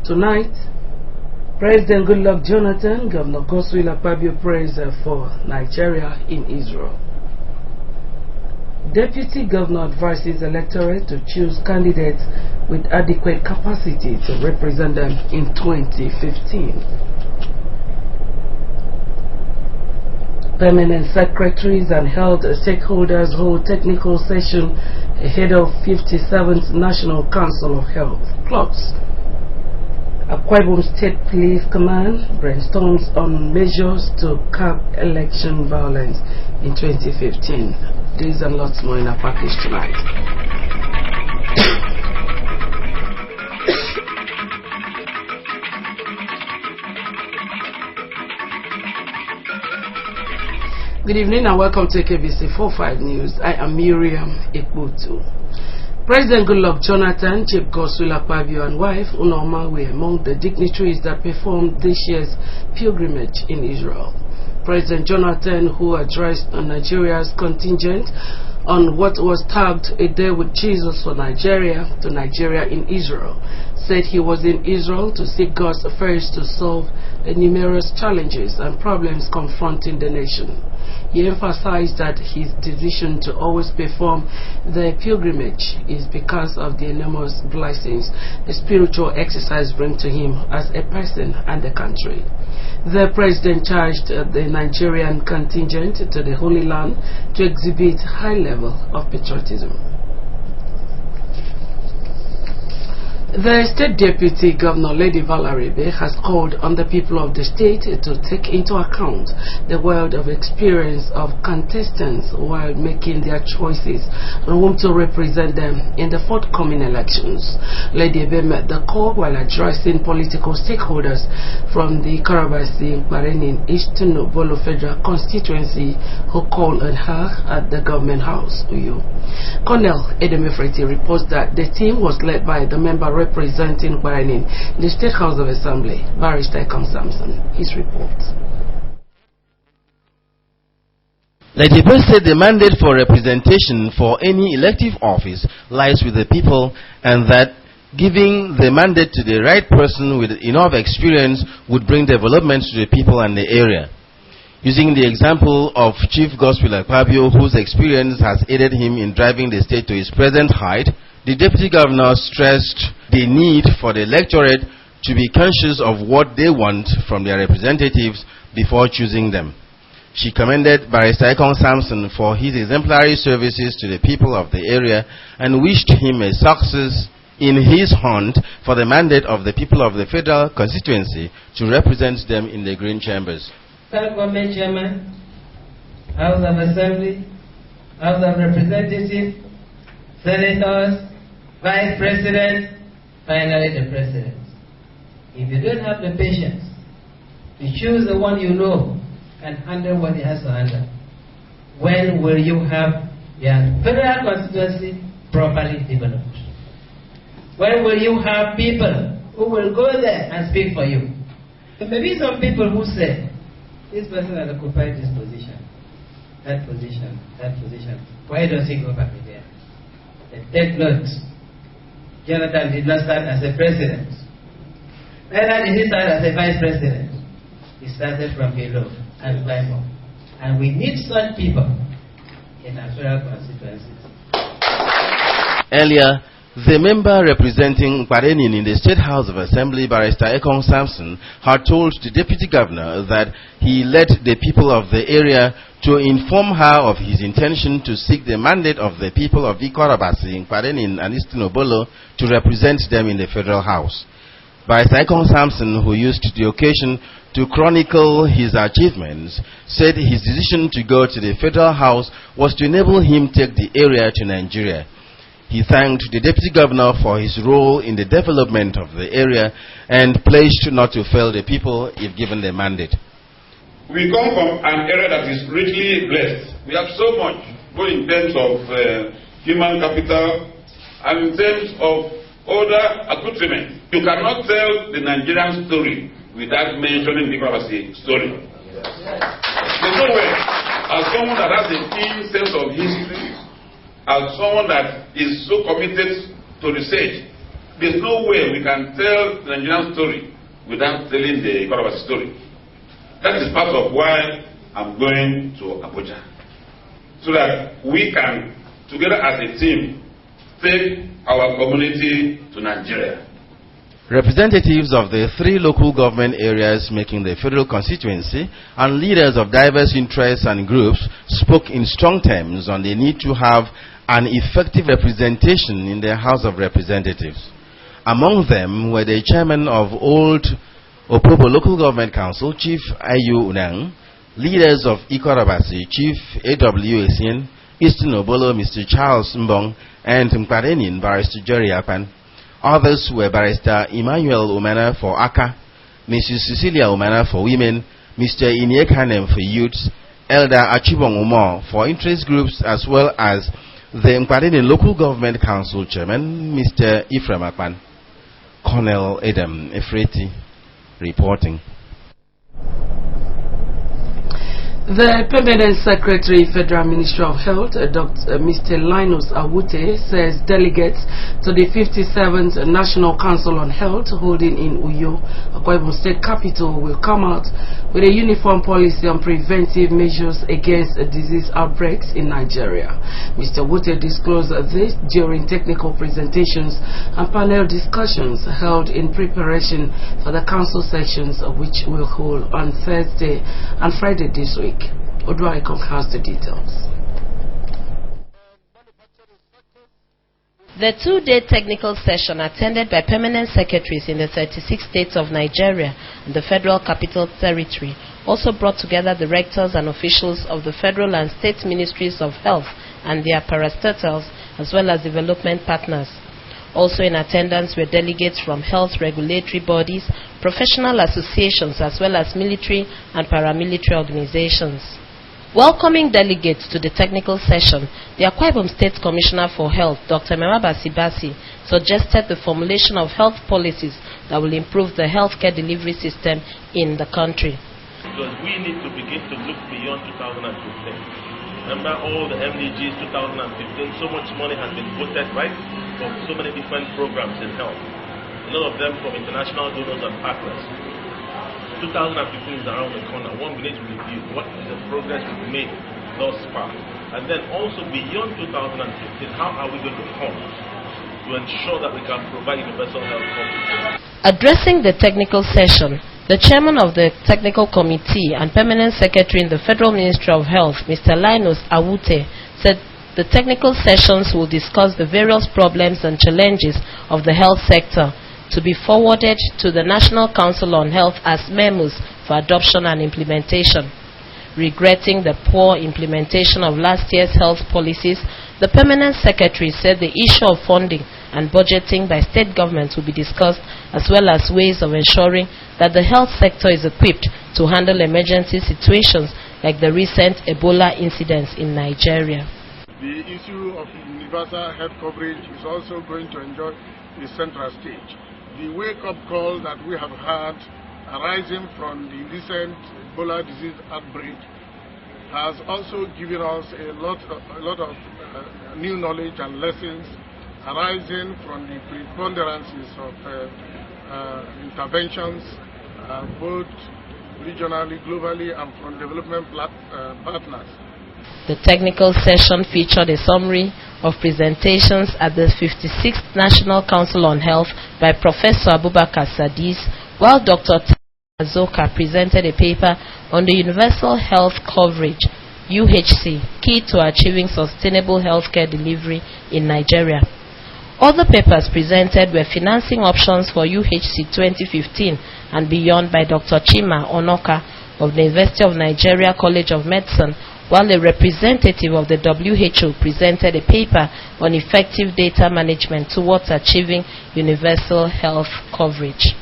Tonight, President Goodluck Jonathan, Governor Godswill Akpabio prays for Nigeria in Israel. Deputy Governor advises electorate to choose candidates with adequate capacity to represent them in 2015. Permanent secretaries and health stakeholders hold technical session ahead of 57th National Council of Health Clubs. Akwa Ibom State Police Command brainstorms on measures to curb election violence in 2015. These and lots more in our package tonight. Good evening and welcome to KBC 45 News. I am Miriam Ekbutu. President Goodluck Jonathan, Chief Godswill Akpabio and wife Unaoma were among the dignitaries that performed this year's pilgrimage in Israel. President Jonathan, who addressed Nigeria's contingent on what was tagged A Day with Jesus for Nigeria to Nigeria in Israel, said he was in Israel to seek God's affairs to solve the numerous challenges and problems confronting the nation. He emphasized that his decision to always perform the pilgrimage is because of the enormous blessings the spiritual exercise brings to him as a person and the country. The president charged the Nigerian contingent to the Holy Land to exhibit high level of patriotism. The State Deputy Governor, Lady Valerie Bey, has called on the people of the state to take into account the wealth of experience of contestants while making their choices on whom to represent them in the forthcoming elections. Lady Bey made the call while addressing political stakeholders from the Karabasi Nkwarenin Eastern Obolo Federal Constituency who called on her at the Government House, Uyo. Colonel Edemefreti reports that the team was led by the member representing Nkwarenin in the State House of Assembly, Barrister Ekong Samson. His report. Lady Bey said the mandate for representation for any elective office lies with the people, and that giving the mandate to the right person with enough experience would bring development to the people and the area. Using the example of Chief Godswill Akpabio, whose experience has aided him in driving the state to its present height, the Deputy Governor stressed the need for the electorate to be conscious of what they want from their representatives before choosing them. She commended Barrister Ekong Samson for his exemplary services to the people of the area and wished him a success in his hunt for the mandate of the people of the federal constituency to represent them in the Green Chambers. Government Chairman, House of Assembly, House of Representatives, Senators, Vice President, finally the President. If you don't have the patience to choose the one you know and handle what he has to handle, when will you have your federal constituency properly developed? When will you have people who will go there and speak for you? There may be some people who say, this person has occupied this position, that position, that position. Why does he go back there? Take note. Jonathan did not start as a president. Neither did he start as a vice president. He started from below and climbed up. And we need such people in our federal constituencies. Earlier, the member representing Nkwarenin in the State House of Assembly, Barrister Ekong Samson, had told the Deputy Governor that he led the people of the area to inform her of his intention to seek the mandate of the people of Ikorabasi, Nkwarenin and Eastern Obolo to represent them in the Federal House. Barrister Ekong Samson, who used the occasion to chronicle his achievements, said his decision to go to the Federal House was to enable him take the area to Nigeria. He thanked the Deputy Governor for his role in the development of the area and pledged not to fail the people if given the mandate. We come from an area that is richly blessed. We have so much, both in terms of human capital and in terms of other accoutrements. You cannot tell the Nigerian story without mentioning the Ikorabasi story. There's no way. As someone that has a keen sense of history, as someone that is so committed to research, there's no way we can tell the Nigerian story without telling the Ikorobasi story. That is part of why I'm going to Abuja, so that we can, together as a team, take our community to Nigeria. Representatives of the 3 local government areas making the federal constituency and leaders of diverse interests and groups spoke in strong terms on the need to have an effective representation in the House of Representatives. Among them were the chairman of Old Opobo Local Government Council, Chief Ayu Unang, leaders of Ikorobasi, Chief A.W. Esien, Eastern Obolo, Mr. Charles Mbong, and Mkwarenin, Barrister Jerry Apan. Others were Barrister Emmanuel Umana for ACA, Mrs. Cecilia Umana for Women, Mr. Inyekanem for Youths, Elder Achibong Umo for interest groups, as well as the Mkwarenin Local Government Council Chairman, Mr. Ephraim Akpan. Colonel Adam Efreti reporting. The Permanent Secretary, Federal Ministry of Health, Mr. Linus Awute, says delegates to the 57th National Council on Health holding in Uyo, Akwa Ibom State Capital, will come out with a uniform policy on preventive measures against disease outbreaks in Nigeria. Mr. Awute disclosed this during technical presentations and panel discussions held in preparation for the council sessions, which will hold on Thursday and Friday this week. Oduaikon has the details. The 2-day technical session attended by permanent secretaries in the 36 states of Nigeria and the Federal Capital Territory also brought together the rectors and officials of the federal and state ministries of health and their parastatals, as well as development partners. Also in attendance were delegates from health regulatory bodies, professional associations, as well as military and paramilitary organizations. Welcoming delegates to the technical session, the Akwa Ibom State Commissioner for Health, Dr. Mema Basibasi, suggested the formulation of health policies that will improve the healthcare delivery system in the country. Because we need to begin to look beyond 2015. Remember all the MDGs 2015, so much money has been voted, right, for so many different programs in health. A lot of them from international donors and partners. 2015 is around the corner. One minute review. What is the progress we've made thus far? And then also beyond 2015, how are we going to fund to ensure that we can provide universal health coverage? Addressing the technical session, the chairman of the technical committee and permanent secretary in the Federal Ministry of Health, Mr. Linus Awute, said the technical sessions will discuss the various problems and challenges of the health sector to be forwarded to the National Council on Health as memos for adoption and implementation. Regretting the poor implementation of last year's health policies, the permanent secretary said the issue of funding and budgeting by state governments will be discussed, as well as ways of ensuring that the health sector is equipped to handle emergency situations like the recent Ebola incidents in Nigeria. The issue of universal health coverage is also going to enjoy the central stage. The wake-up call that we have had arising from the recent Ebola disease outbreak has also given us a lot of new knowledge and lessons arising from the preponderances of interventions, both regionally, globally, and from development partners. The technical session featured a summary of presentations at the 56th National Council on Health by Professor Abubakar Sadis, while Dr. Azoka presented a paper on the Universal Health Coverage, UHC, key to achieving sustainable healthcare delivery in Nigeria. Other papers presented were financing options for UHC 2015 and beyond by Dr. Chima Onoka of the University of Nigeria College of Medicine, while a representative of the WHO presented a paper on effective data management towards achieving universal health coverage.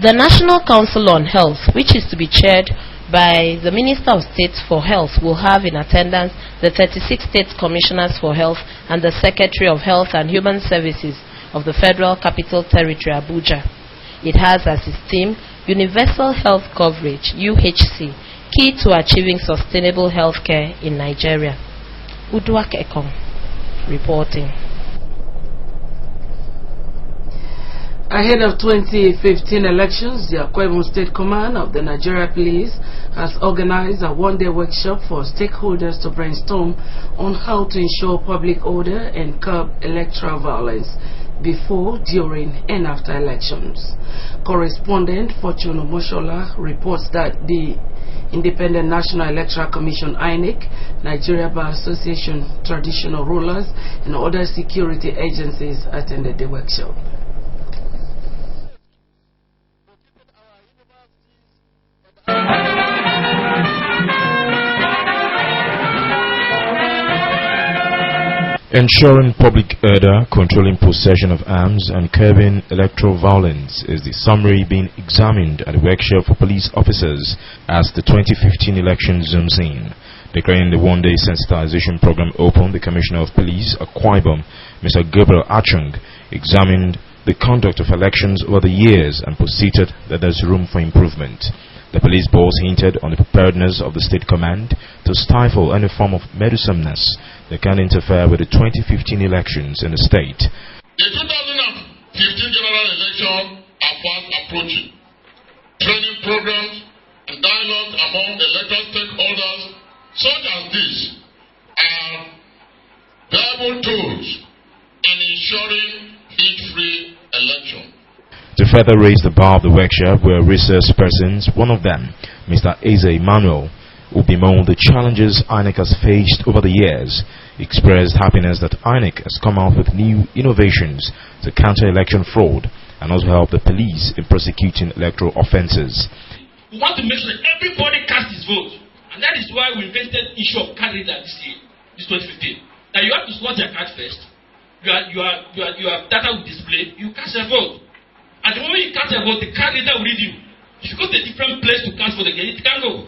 The National Council on Health, which is to be chaired by the Minister of State for Health, will have in attendance the 36 State Commissioners for Health and the Secretary of Health and Human Services of the Federal Capital Territory, Abuja. It has as its theme, Universal Health Coverage, UHC, key to achieving sustainable healthcare in Nigeria. Uduak Ekong reporting. Ahead of 2015 elections, the Akwa Ibom State Command of the Nigeria Police has organized a one-day workshop for stakeholders to brainstorm on how to ensure public order and curb electoral violence before, during, and after elections. Correspondent Fortune Omoshola reports that the Independent National Electoral Commission (INEC), Nigeria Bar Association, traditional rulers, and other security agencies attended the workshop. Ensuring public order, controlling possession of arms, and curbing electoral violence is the summary being examined at the workshop for police officers as the 2015 election zooms in. Declaring the one-day sensitization program open, the Commissioner of Police, Akwa Ibom, Mr. Gabriel Achung, examined the conduct of elections over the years and posited that there's room for improvement. The police boss hinted on the preparedness of the state command to stifle any form of meddlesomeness that can interfere with the 2015 elections in the state. The 2015 general election are fast approaching. Training programs and dialogue among electoral stakeholders such as this are valuable tools in ensuring heat-free election. To further raise the bar of the workshop were research persons, one of them, Mr. Eze Emmanuel, who bemoaned the challenges INEC has faced over the years, expressed happiness that INEC has come out with new innovations to counter election fraud and also help the police in prosecuting electoral offences. We want to make sure that everybody casts his vote, and that is why we invented the issue of card reader this year, this 2015. Now you have to slot your card first. Your data will display. You cast your vote. At the moment you cast your vote, the card reader will read you. If you go to a different place to cast for the game, it can't go.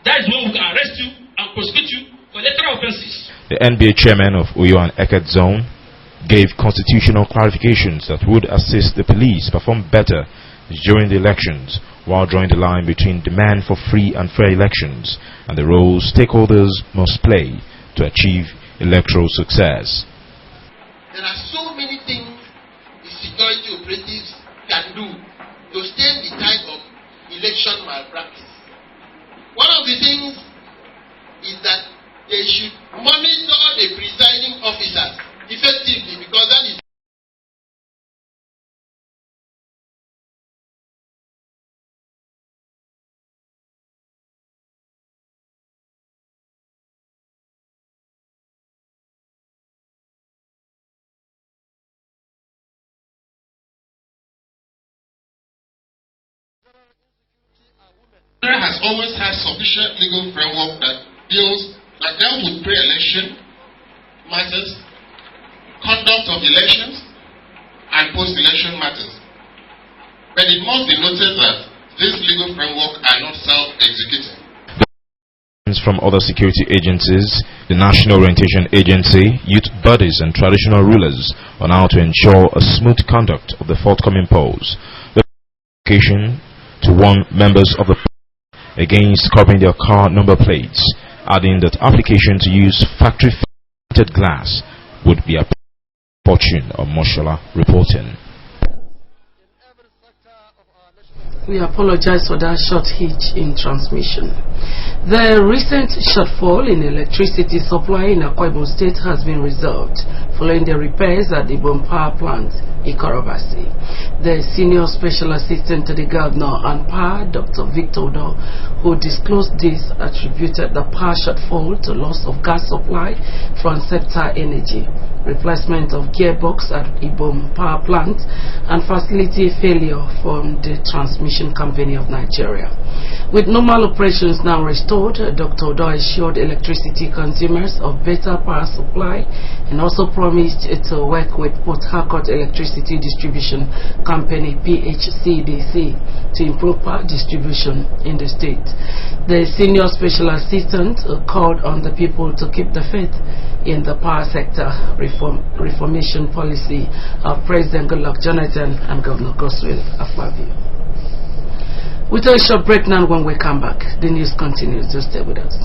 That is when we can arrest you and prosecute you for electoral offences. The NBA chairman of Uyo and Eket Zone gave constitutional clarifications that would assist the police perform better during the elections, while drawing the line between demand for free and fair elections and the role stakeholders must play to achieve electoral success. There are so many things the security operatives can do to stem the tide of election malpractice. One of the things is that they should monitor the presiding officers effectively, because that is has always had sufficient legal framework that dealt with pre-election matters, conduct of elections, and post-election matters. But it must be noted that these legal framework are not self-executing. From other security agencies, the National Orientation Agency, youth bodies and traditional rulers on how to ensure a smooth conduct of the forthcoming polls. The application to warn members of the against covering their car number plates, adding that application to use factory-fitted glass would be a fortune of Moshola reporting. We apologize for that short hitch in transmission. The recent shortfall in electricity supply in Akwa Ibom State has been resolved following the repairs at the Ibom Power Plant in Korobasi. The Senior Special Assistant to the Governor on Power, Dr. Victor Odo, who disclosed this, attributed the power shortfall to loss of gas supply from Septa Energy, replacement of gearbox at Ibom Power Plant, and facility failure from the Transmission Company of Nigeria. With normal operations now restored, Dr. Odo assured electricity consumers of better power supply and also promised to work with Port Harcourt Electricity Distribution Company (PHCDC) to improve power distribution in the state. The Senior Special Assistant called on the people to keep the faith in the power sector reformation policy of President Goodluck Jonathan and Governor Godswill Akpabio. We'll take a short break now. When we come back, the news continues. Just stay with us.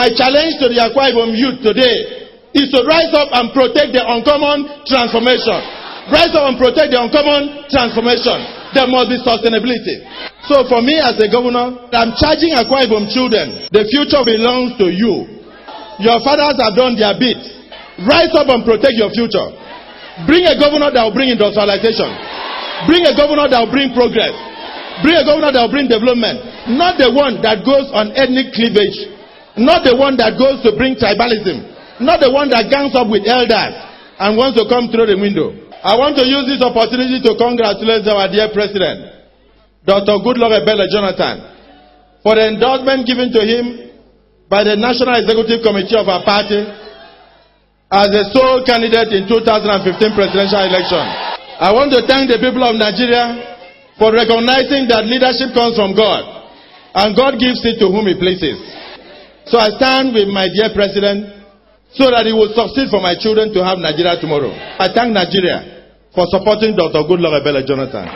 My challenge to the Akwa Ibom youth today is to rise up and protect the uncommon transformation. Rise up and protect the uncommon transformation. There must be sustainability. So for me as a governor, I'm charging Akwa Ibom children. The future belongs to you. Your fathers have done their bit. Rise up and protect your future. Bring a governor that will bring industrialization. Bring a governor that will bring progress. Bring a governor that will bring development. Not the one that goes on ethnic cleavage. Not the one that goes to bring tribalism. Not the one that gangs up with elders and wants to come through the window. I want to use this opportunity to congratulate our dear President, Dr. Goodluck Ebele Jonathan, for the endorsement given to him by the National Executive Committee of our party as the sole candidate in 2015 presidential election. I want to thank the people of Nigeria for recognizing that leadership comes from God, and God gives it to whom He pleases. So I stand with my dear President so that he will succeed for my children to have Nigeria tomorrow. I thank Nigeria for supporting Dr. Goodluck Ebele Jonathan.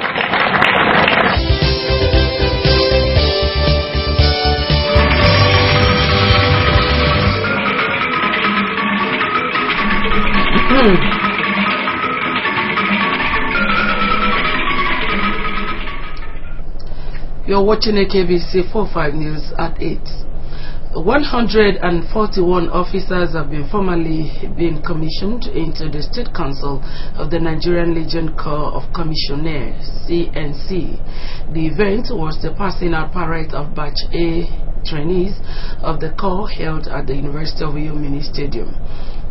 You're watching AKBC 45 News at 8. 141 officers have been formally commissioned into the State Council of the Nigerian Legion Corps of Commissioners, CNC. The event was the passing out parade of Batch A trainees of the Corps held at the University of Uyo Mini Stadium.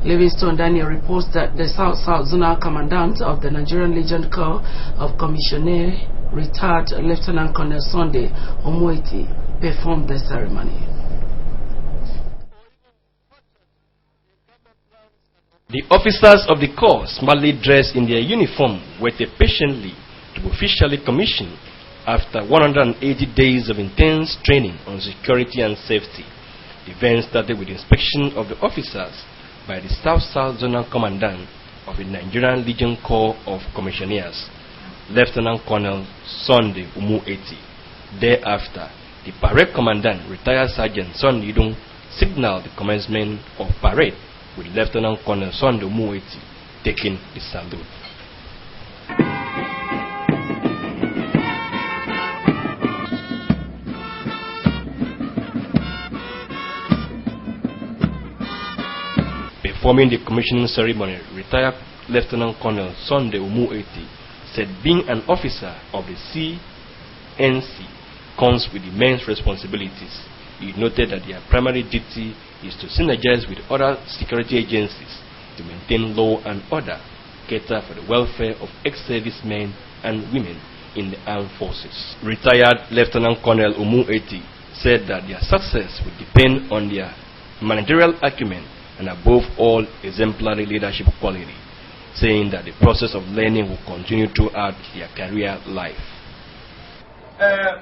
Livingstone Daniel reports that the South Zonal Commandant of the Nigerian Legion Corps of Commissioners, retired Lieutenant Colonel Sunday Omoiti, performed the ceremony. The officers of the Corps, smartly dressed in their uniform, waited patiently to be officially commissioned after 180 days of intense training on security and safety. The event started with inspection of the officers by the South Zonal Commandant of the Nigerian Legion Corps of Commissioners, Lieutenant Colonel Sunday Umueti. Thereafter, the parade commandant, retired Sergeant Sunday Idung, signaled the commencement of parade, with Lieutenant Colonel Sunday Umueti taking the salute. Performing the commissioning ceremony, retired Lieutenant Colonel Sunday Umueti said being an officer of the CNC comes with immense responsibilities. He noted that their primary duty is to synergize with other security agencies to maintain law and order, cater for the welfare of ex-servicemen and women in the armed forces. Retired Lieutenant Colonel Umueti said that their success would depend on their managerial acumen and above all exemplary leadership quality, saying that the process of learning will continue throughout their career life.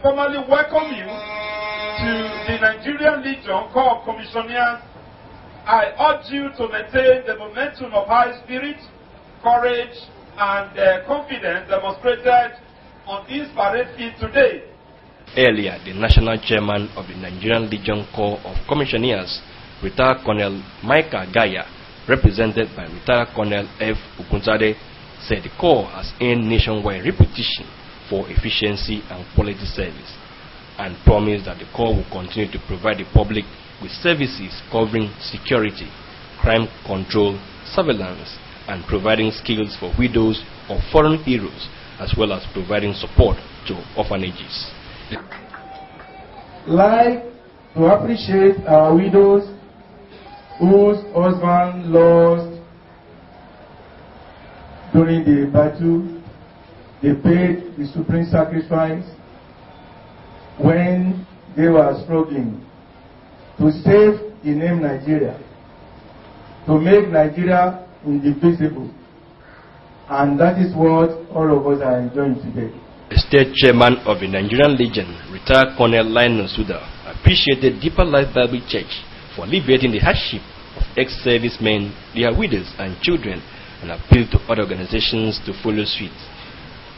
Formally welcome you to the Nigerian Legion Corps of Commissioners. I urge you to maintain the momentum of high spirit, courage, and confidence demonstrated on this parade field today. Earlier, the national chairman of the Nigerian Legion Corps of Commissioners, retired Colonel Micah Gaya, represented by retired Colonel F. Ukuntade, said the Corps has earned nationwide reputation for efficiency and quality service, and promised that the Corps will continue to provide the public with services covering security, crime control, surveillance, and providing skills for widows of foreign heroes, as well as providing support to orphanages. Like to appreciate our widows whose husband lost during the battle. They paid the supreme sacrifice when they were struggling to save the name Nigeria, to make Nigeria indivisible. And that is what all of us are enjoying today. The state chairman of the Nigerian Legion, retired Colonel Lionel Suda, appreciated Deeper Life Bible Church for alleviating the hardship of ex-servicemen, their widows and children, and appealed to other organizations to follow suit.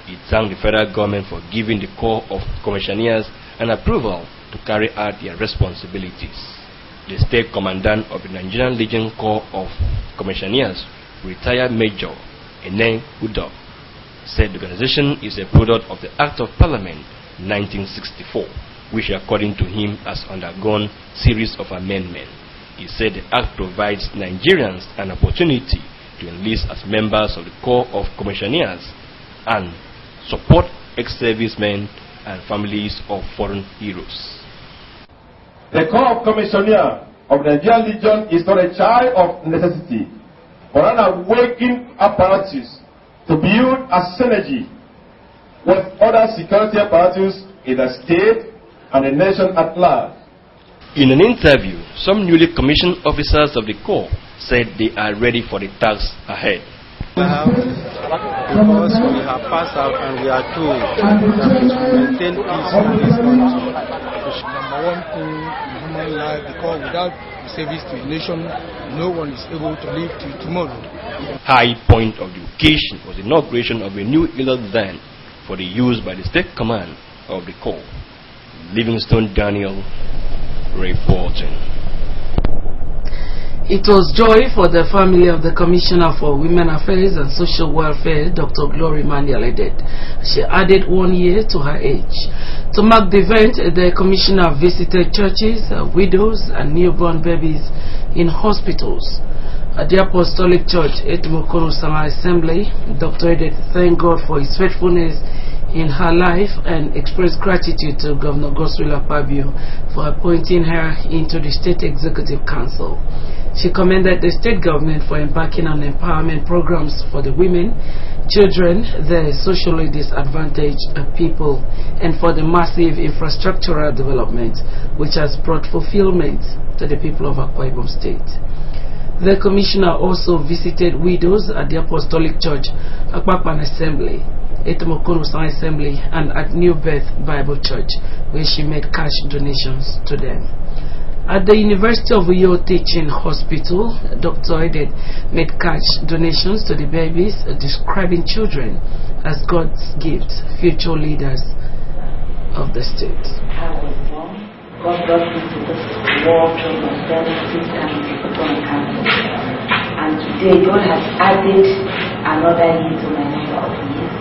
He thanked the federal government for giving the Corps of Commissioners an approval to carry out their responsibilities. The state commandant of the Nigerian Legion Corps of Commissioners, retired Major Ene Udo, said the organization is a product of the Act of Parliament 1964, which according to him has undergone series of amendments. He said the Act provides Nigerians an opportunity to enlist as members of the Corps of Commissioners and support ex-servicemen and families of foreign heroes. The Corps of Commissioners of the Nigerian Legion is not a child of necessity, but an awakened apparatus to build a synergy with other security apparatus in the state and the nation at large. In an interview, some newly commissioned officers of the Corps said they are ready for the task ahead. Because we have passed out and we are told that we should maintain peace in this country. Number one thing in human life, because without service to the nation, no one is able to live till tomorrow. High point of the occasion was the inauguration of a new Elliott van for the use by the State Command of the Corps. Livingstone Daniel reporting. It was joy for the family of the Commissioner for Women Affairs and Social Welfare, Dr. Glory Manialede. She added 1 year to her age. To mark the event, the Commissioner visited churches, widows, and newborn babies in hospitals. At the Apostolic Church, Etimokono Sama Assembly, Dr. Edith thanked God for his faithfulness in her life and expressed gratitude to Governor Godswill Akpabio for appointing her into the State Executive Council. She commended the state government for embarking on empowerment programs for the women, children, the socially disadvantaged people, and for the massive infrastructural development which has brought fulfillment to the people of Akwa Ibom State. The Commissioner also visited widows at the Apostolic Church, Akpakpan Assembly, Etimokono Assembly, and at New Birth Bible Church, where she made cash donations to them. At the University of Uyo Teaching Hospital, Dr. Edith made cash donations to the babies, describing children as God's gifts, future leaders of the state. I was born. God brought me to this world through prosperity and upon cancer. And today God has added another year to my number of years.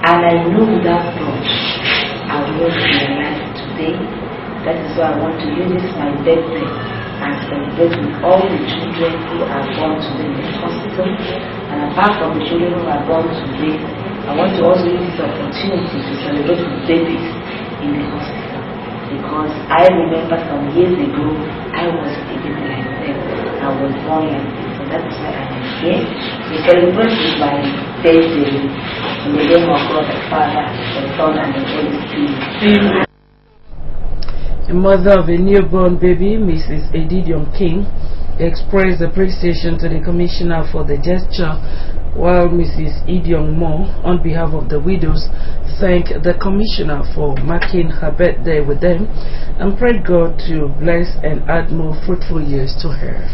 And I know without God, I will not be alive today. That is why I want to use this my birthday and celebrate with all the children who are born today in this hospital. And apart from the children who are born today, I want to also use this opportunity to celebrate with babies in the hospital. Because I remember some years ago, I was even like them. I was born like this. So that is why I am here to celebrate with my birthday in the name of God the Father, the Son, and the Holy Spirit. The mother of a newborn baby, Mrs. Edidion King, expressed appreciation to the Commissioner for the gesture, while Mrs. Edion Moore, on behalf of the widows, thanked the Commissioner for marking her birthday with them and prayed God to bless and add more fruitful years to her.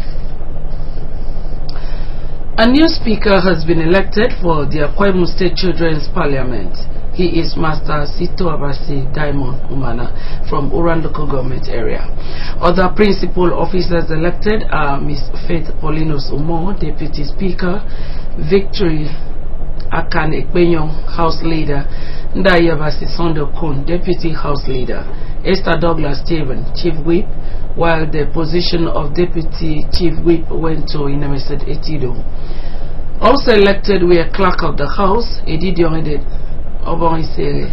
A new speaker has been elected for the Akwa Ibom State Children's Parliament. He is Master Sito Abasi Diamond Umana from Uran local government area. Other principal officers elected are Ms. Faith Paulinus Umo, Deputy Speaker, Victory Akan Ekpenyong, House Leader, Ndaya Basi Sondo Kun, Deputy House Leader, Esther Douglas Stephen, Chief Whip, while the position of Deputy Chief Whip went to Inameset Etido. Also elected were Clerk of the House, Edidion Obon Isere,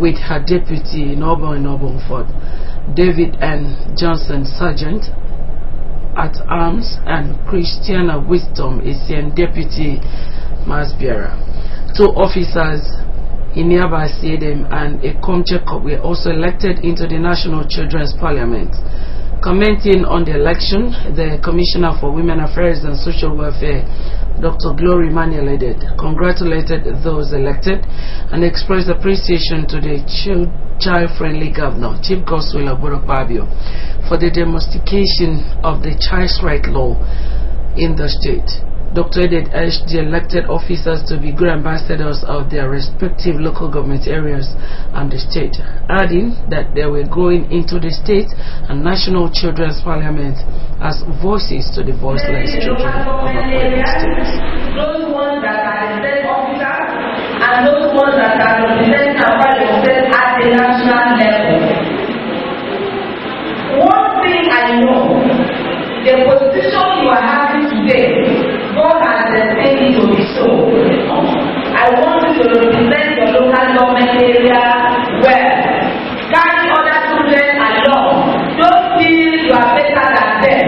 with her deputy in Obon Ford, David N. Johnson Sergeant at Arms, and Christiana Wisdom Isian Deputy Mass Bearer. 2 officers, Iniaba Siedem and Ekom Jacob, were also elected into the National Children's Parliament. Commenting on the election, the Commissioner for Women Affairs and Social Welfare, Dr. Glory Manialede, congratulated those elected and expressed appreciation to the child-friendly Governor, Chief Godswill Akpabio, for the demonstration of the child's right law in the state. Dr. Edith urged the elected officers to be good ambassadors of their respective local government areas and the state, adding that they were going into the state and national children's parliament as voices to the voiceless children of Akwa State. Those ones that are elected officers and those ones that are representing Akwa State at the national level. One thing I know, the position you are having today, God has destined it to be so. I want you to represent your local government area well. Carry other children along. Don't feel you are better than them.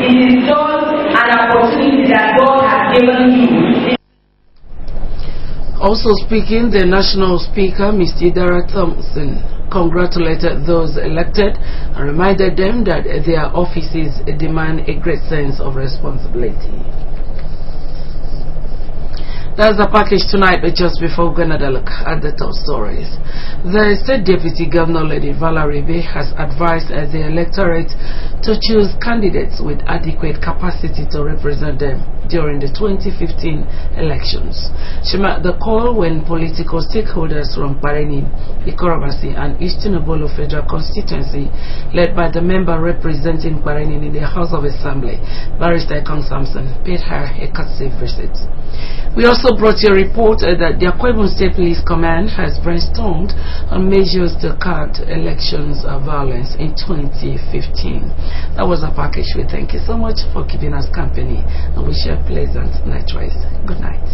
It is just an opportunity that God has given you. Also speaking, the National Speaker, Mr. Idara Thompson, congratulated those elected and reminded them that their offices demand a great sense of responsibility. That's the package tonight, but just before we're going to look at the top stories. The State Deputy Governor, Lady Valerie Bay, has advised the electorate to choose candidates with adequate capacity to represent them during the 2015 elections. She made the call when political stakeholders from Pareni, Ikorobasi, and Eastern Obolo Federal Constituency, led by the member representing Pareni in the House of Assembly, Barrister Kong Samson, paid her a courtesy visit. We also brought you a report that the Akwa Ibom State Police Command has brainstormed on measures to cut elections violence in 2015. That was a package. We thank you so much for keeping us company and wish you a pleasant night rest. Good night.